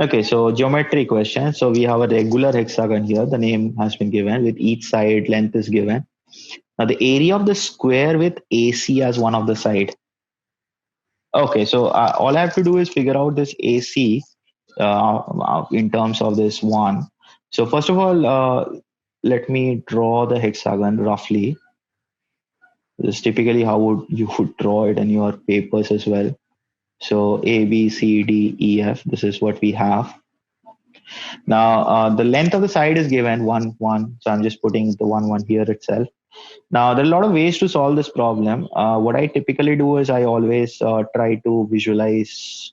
Okay, so geometry question. So we have a regular hexagon here. The name has been given with each side length is given. Now the area of the square with AC as one of the side. Okay, so all I have to do is figure out this AC in terms of this one. So first of all, let me draw the hexagon roughly. This is typically how you would draw it in your papers as well. So A, B, C, D, E, F. This is what we have. Now the length of the side is given 1, 1. So I'm just putting the 1, 1 here itself. Now, there are a lot of ways to solve this problem. What I typically do is I always try to visualize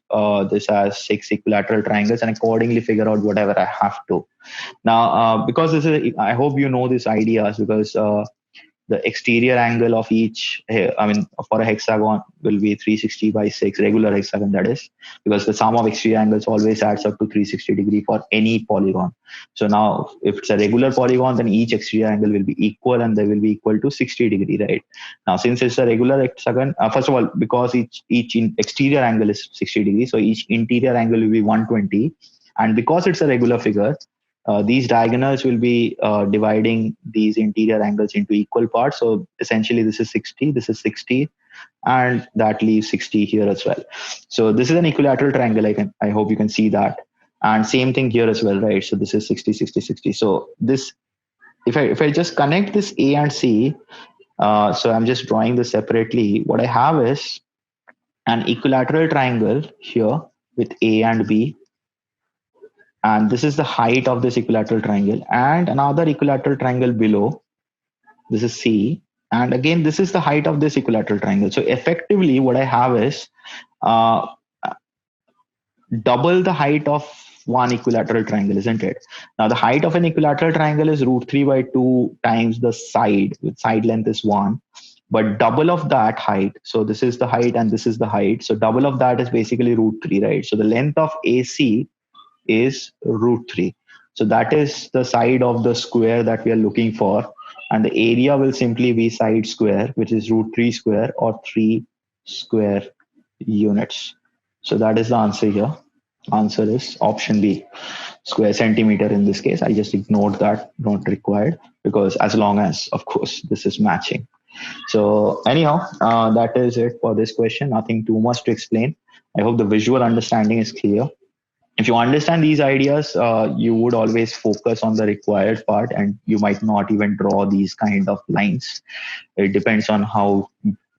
this as six equilateral triangles and accordingly figure out whatever I have to. Now, because this is, I hope you know these ideas because the exterior angle of each, I mean, for a hexagon will be 360 by 6, regular hexagon that is, because the sum of exterior angles always adds up to 360 degree for any polygon. So now if it's a regular polygon, then each exterior angle will be equal and they will be equal to 60 degree, right? Now, since it's a regular hexagon, first of all, because each exterior angle is 60 degrees, so each interior angle will be 120. And because it's a regular figure, these diagonals will be dividing these interior angles into equal parts. So essentially, this is 60, this is 60, and that leaves 60 here as well. So this is an equilateral triangle. I hope you can see that. And same thing here as well, right? So this is 60, 60, 60. So this, if I just connect this A and C, so I'm just drawing this separately. What I have is an equilateral triangle here with A and B, and this is the height of this equilateral triangle, and another equilateral triangle below, this is C, and again this is the height of this equilateral triangle. So effectively what I have is uh, double the height of one equilateral triangle, isn't it? Now the height of an equilateral triangle is root 3 by 2 times the side, with side length is 1, but double of that height, so this is the height and this is the height, so double of that is basically root 3, right? So the length of AC is root 3. So that is the side of the square that we are looking for. And the area will simply be side square, which is root 3 square or 3 square units. So that is the answer here. Answer is option B, square centimeter in this case. I just ignored that, not required, because as long as, of course, this is matching. So anyhow, that is it for this question. Nothing too much to explain. I hope the visual understanding is clear. If you understand these ideas, you would always focus on the required part and you might not even draw these kind of lines. It depends on how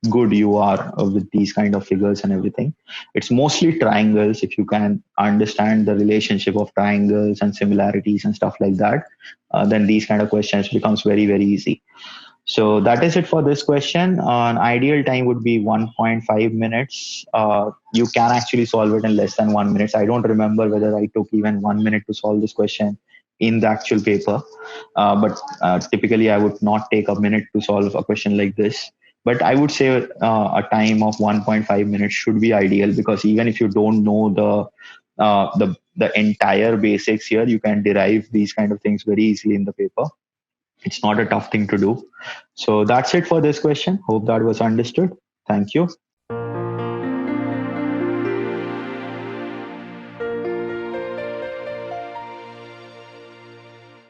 good you are with these kind of figures and everything. It's mostly triangles. If you can understand the relationship of triangles and similarities and stuff like that, then these kind of questions becomes very, very easy. So that is it for this question. An ideal time would be 1.5 minutes. You can actually solve it in less than 1 minute. I don't remember whether I took even 1 minute to solve this question in the actual paper. But typically, I would not take a minute to solve a question like this. But I would say a time of 1.5 minutes should be ideal, because even if you don't know the entire basics here, you can derive these kind of things very easily in the paper. It's not a tough thing to do. So that's it for this question. Hope that was understood. Thank you.